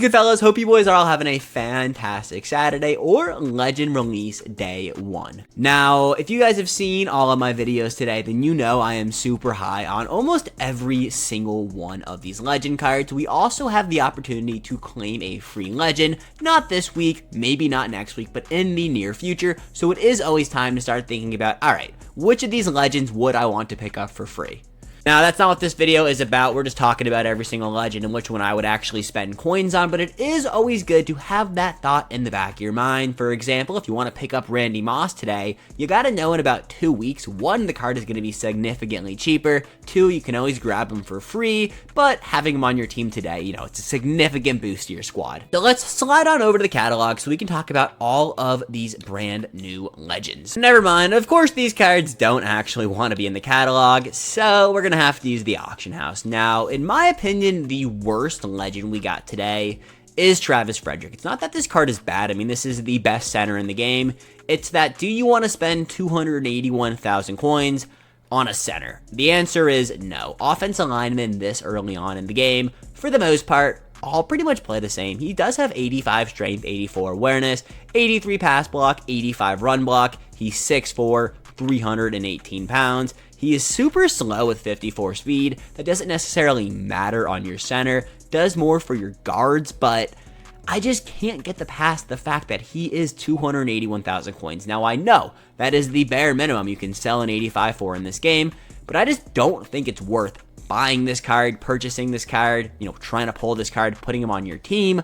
good, fellas? Hope you boys are all having a fantastic Saturday or Legend Release Day 1. Now, if you guys have seen all of my videos today, then you know I am super high on almost every single one of these Legend cards. We also have the opportunity to claim a free Legend, not this week, maybe not next week, but in the near future. So it is always time to start thinking about, alright, which of these Legends would I want to pick up for free? Now, that's not what this video is about. We're just talking about every single Legend and which one I would actually spend coins on, but it is always good to have that thought in the back of your mind. For example, if you want to pick up Randy Moss today, you got to know in about 2 weeks, 1, the card is going to be significantly cheaper, 2, you can always grab him for free, but having him on your team today, you know, it's a significant boost to your squad. So let's slide on over to the catalog so we can talk about all of these brand new Legends. Never mind, of course these cards don't actually want to be in the catalog, so we're going to have to use the auction house. Now, in my opinion, the worst Legend we got today is Travis Frederick. It's not that this card is bad. I mean, this is the best center in the game. It's that, do you want to spend 281,000 coins on a center? The answer is no. Offensive linemen this early on in the game, for the most part, all pretty much play the same. He does have 85 strength, 84 awareness, 83 pass block, 85 run block. He's 6'4", 318 pounds. He is super slow with 54 speed. That doesn't necessarily matter on your center. Does more for your guards, but I just can't get past the fact that he is 281,000 coins. Now, I know that is the bare minimum you can sell an 85 for in this game, but I just don't think it's worth buying this card, purchasing this card, you know, trying to pull this card, putting him on your team.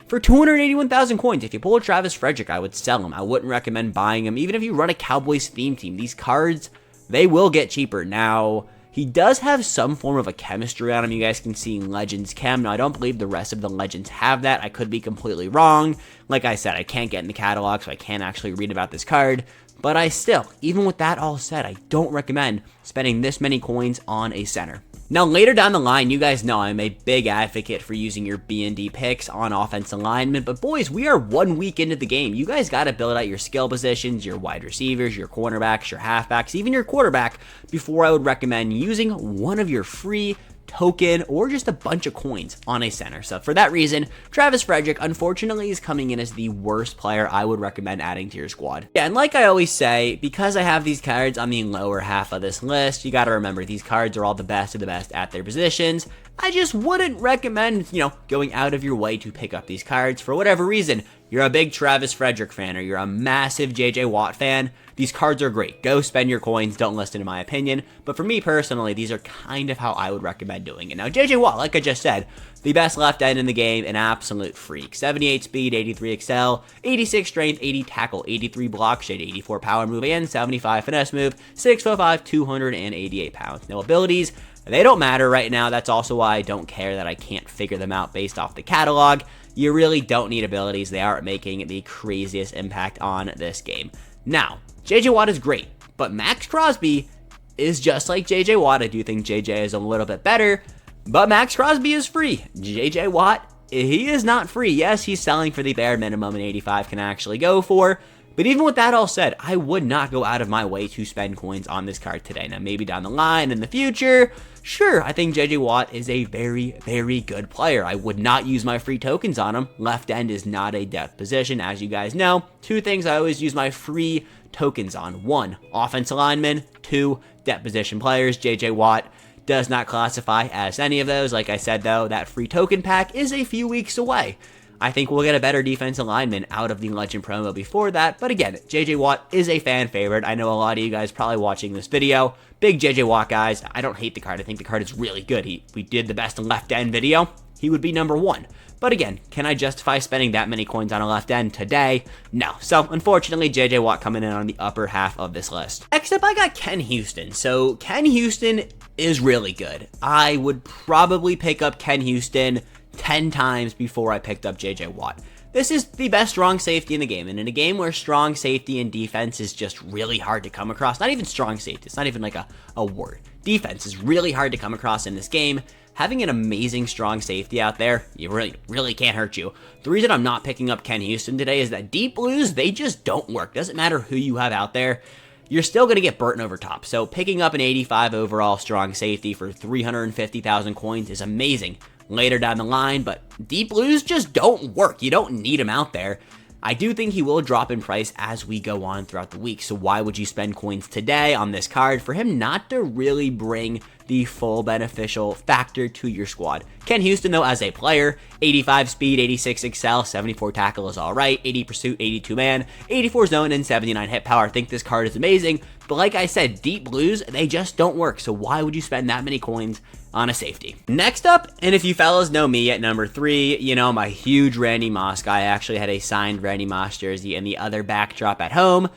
For 281,000 coins, if you pull a Travis Frederick, I would sell him. I wouldn't recommend buying him. Even if you run a Cowboys theme team, these cards, they will get cheaper. Now, he does have some form of a chemistry on him. You guys can see in Legends Chem. Now, I don't believe the rest of the Legends have that. I could be completely wrong. Like I said, I can't get in the catalog, so I can't actually read about this card. But I still, even with that all said, I don't recommend spending this many coins on a center. Now, later down the line, you guys know I'm a big advocate for using your B&D picks on offensive linemen, but boys, we are 1 week into the game. You guys got to build out your skill positions, your wide receivers, your cornerbacks, your halfbacks, even your quarterback, before I would recommend using one of your free token or just a bunch of coins on a center. So for that reason, Travis Frederick unfortunately is coming in as the worst player I would recommend adding to your squad. Yeah, and like I always say, because I have these cards on the lower half of this list, you got to remember these cards are all the best of the best at their positions. I just wouldn't recommend, you know, going out of your way to pick up these cards for whatever reason. You're a big Travis Frederick fan or you're a massive JJ Watt fan, these cards are great. Go spend your coins, don't listen to my opinion. But for me personally, these are kind of how I would recommend doing it. Now, JJ Watt, like I just said, the best left end in the game, an absolute freak. 78 speed, 83 excel, 86 strength, 80 tackle, 83 block shade, 84 power move, and 75 finesse move, 6'5", 288 pounds. No abilities, they don't matter right now. That's also why I don't care that I can't figure them out based off the catalog. You really don't need abilities. They aren't making the craziest impact on this game. Now, JJ Watt is great, but Max Crosby is just like JJ Watt. I do think JJ is a little bit better, but Max Crosby is free. JJ Watt, he is not free. Yes, he's selling for the bare minimum an 85 can actually go for, but even with that all said, I would not go out of my way to spend coins on this card today. Now, maybe down the line in the future, sure, I think JJ Watt is a very, very good player. I would not use my free tokens on him. Left end is not a depth position, as you guys know. 2 things I always use my free tokens on. 1, offensive linemen. 2, depth position players. JJ Watt does not classify as any of those. Like I said, though, that free token pack is a few weeks away. I think we'll get a better defensive lineman out of the Legend promo before that. But again, JJ Watt is a fan favorite. I know a lot of you guys probably watching this video, big JJ Watt guys. I don't hate the card. I think the card is really good. We did the best left end video. He would be number 1. But again, can I justify spending that many coins on a left end today? No. So unfortunately, JJ Watt coming in on the upper half of this list. Next up, I got Ken Houston. So Ken Houston is really good. I would probably pick up Ken Houston 10 times before I picked up JJ Watt. This is the best strong safety in the game, and in a game where strong safety and defense is just really hard to come across, not even strong safety, it's not even like a word. Defense is really hard to come across in this game. Having an amazing strong safety out there, you really can't hurt you. The reason I'm not picking up Ken Houston today is that deep blues, they just don't work. Doesn't matter who you have out there, you're still going to get burnt over top. So picking up an 85 overall strong safety for 350,000 coins is amazing. later down the line, but deep blues just don't work. You don't need them out there. I do think he will drop in price as we go on throughout the week, so why would you spend coins today on this card for him not to really bring the full beneficial factor to your squad? Ken Houston, though, as a player, 85 speed, 86 excel, 74 tackle is alright, 80 pursuit, 82 man, 84 zone, and 79 hit power. I think this card is amazing, but like I said, deep blues, they just don't work, so why would you spend that many coins on a safety? Next up, and if you fellas know me at number 3, you know, I'm a huge Randy Moss guy. I actually had a signed Randy Moss jersey in the other backdrop at home.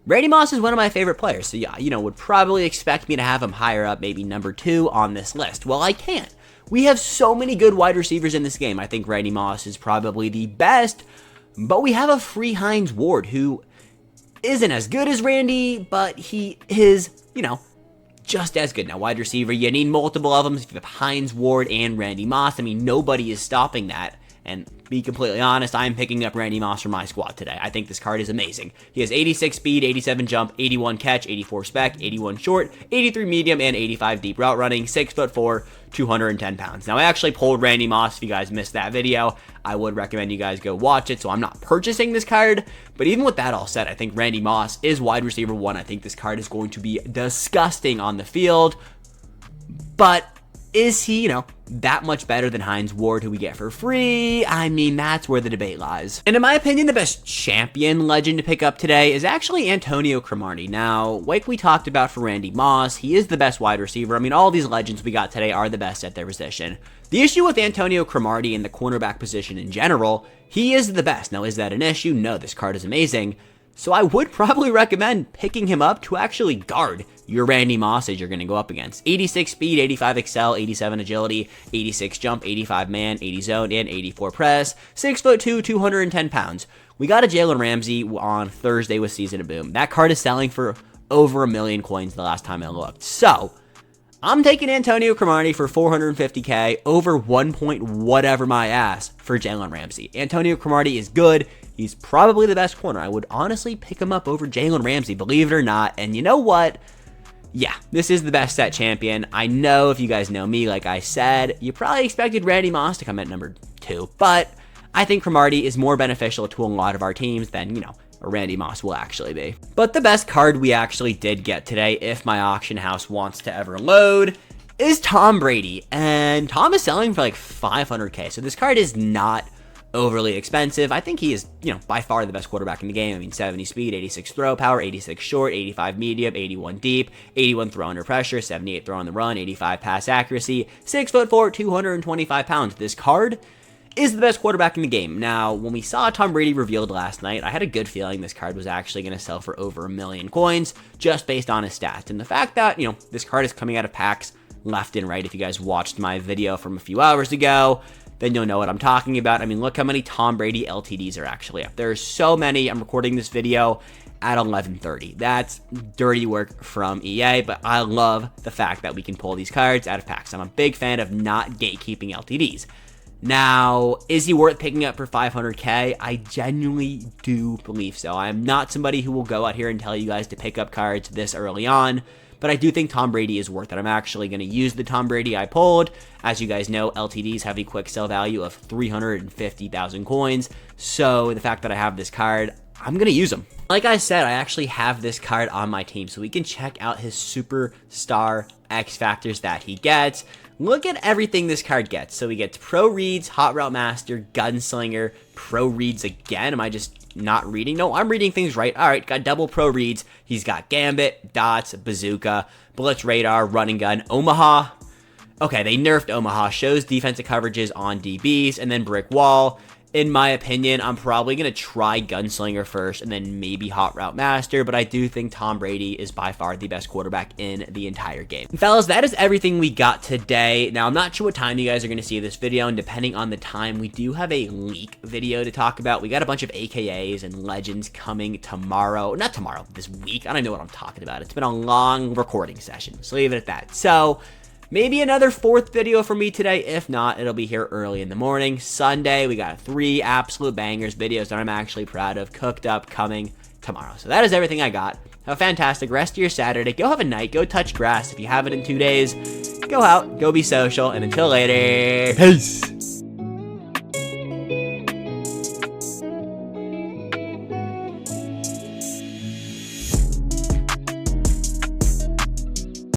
Randy Moss is one of my favorite players, so yeah, you know, would probably expect me to have him higher up, maybe number 2 on this list. Well, I can't. We have so many good wide receivers in this game. I think Randy Moss is probably the best, but we have a free Hines Ward who isn't as good as Randy, but he is, you know, just as good. Now, wide receiver, you need multiple of them. If you have Hines Ward and Randy Moss, I mean, nobody is stopping that. And be completely honest, I'm picking up Randy Moss for my squad today. I think this card is amazing. He has 86 speed, 87 jump, 81 catch, 84 spec, 81 short, 83 medium, and 85 deep route running, 6'4", 210 pounds. Now, I actually pulled Randy Moss. If you guys missed that video, I would recommend you guys go watch it, so I'm not purchasing this card. But even with that all said, I think Randy Moss is wide receiver 1. I think this card is going to be disgusting on the field. But is he, you know, that much better than Hines Ward, who we get for free? I mean, that's where the debate lies. And in my opinion, the best champion legend to pick up today is actually Antonio Cromartie. Now, like we talked about for Randy Moss, he is the best wide receiver. I mean, all these legends we got today are the best at their position. The issue with Antonio Cromartie and the cornerback position in general, he is the best. Now, is that an issue? No, this card is amazing. So I would probably recommend picking him up to actually guard your Randy Moss as you're going to go up against. 86 speed, 85 excel, 87 agility, 86 jump, 85 man, 80 zone, and 84 press. 6'2", 210 pounds. We got a Jalen Ramsey on Thursday with Season of Boom. That card is selling for over 1 million coins the last time I looked. So I'm taking Antonio Cromartie for 450k over 1 point whatever my ass for Jalen Ramsey. Antonio Cromartie is good. He's probably the best corner. I would honestly pick him up over Jalen Ramsey, believe it or not. And you know what? Yeah, this is the best set champion. I know if you guys know me, like I said, you probably expected Randy Moss to come at number 2. But I think Cromartie is more beneficial to a lot of our teams than, you know, Randy Moss will actually be. But the best card we actually did get today, if my auction house wants to ever load, is Tom Brady. And Tom is selling for like 500k. So this card is not overly expensive. I think he is, you know, by far the best quarterback in the game. I mean, 70 speed, 86 throw power, 86 short, 85 medium, 81 deep, 81 throw under pressure, 78 throw on the run, 85 pass accuracy, 6'4", 225 pounds. This card is the best quarterback in the game. Now, when we saw Tom Brady revealed last night, I had a good feeling this card was actually going to sell for over 1 million coins just based on his stats. And the fact that, you know, this card is coming out of packs left and right. If you guys watched my video from a few hours ago, then you'll know what I'm talking about. I mean, look how many Tom Brady LTDs are actually up. There are so many. I'm recording this video at 11:30. That's dirty work from EA, but I love the fact that we can pull these cards out of packs. I'm a big fan of not gatekeeping LTDs. Now, is he worth picking up for 500k? I genuinely do believe so. I am not somebody who will go out here and tell you guys to pick up cards this early on, but I do think Tom Brady is worth it. I'm actually going to use the Tom Brady I pulled. As you guys know, LTDs have a quick sell value of 350,000 coins, so the fact that I have this card, I'm going to use them. Like I said, I actually have this card on my team, so we can check out his superstar X factors that he gets. Look at everything this card gets. So he gets Pro Reads, Hot Route Master, Gunslinger, Pro Reads again. Am I just not reading? No, I'm reading things right. All right, got double Pro Reads. He's got Gambit, Dots, Bazooka, Blitz Radar, Running Gun, Omaha. Okay, they nerfed Omaha. Shows defensive coverages on DBs, and then Brick Wall. In my opinion, I'm probably going to try Gunslinger first and then maybe Hot Route Master, but I do think Tom Brady is by far the best quarterback in the entire game. And fellas, that is everything we got today. Now, I'm not sure what time you guys are going to see this video, and depending on the time, we do have a leak video to talk about. We got a bunch of AKAs and legends coming tomorrow. Not tomorrow, this week. I don't know what I'm talking about. It's been a long recording session, so leave it at that. So maybe another 4th video for me today. If not, it'll be here early in the morning. Sunday, we got 3 absolute bangers videos that I'm actually proud of, cooked up, coming tomorrow. So that is everything I got. Have a fantastic rest of your Saturday. Go have a night. Go touch grass if you haven't in 2 days. go out, go be social, and until later, peace.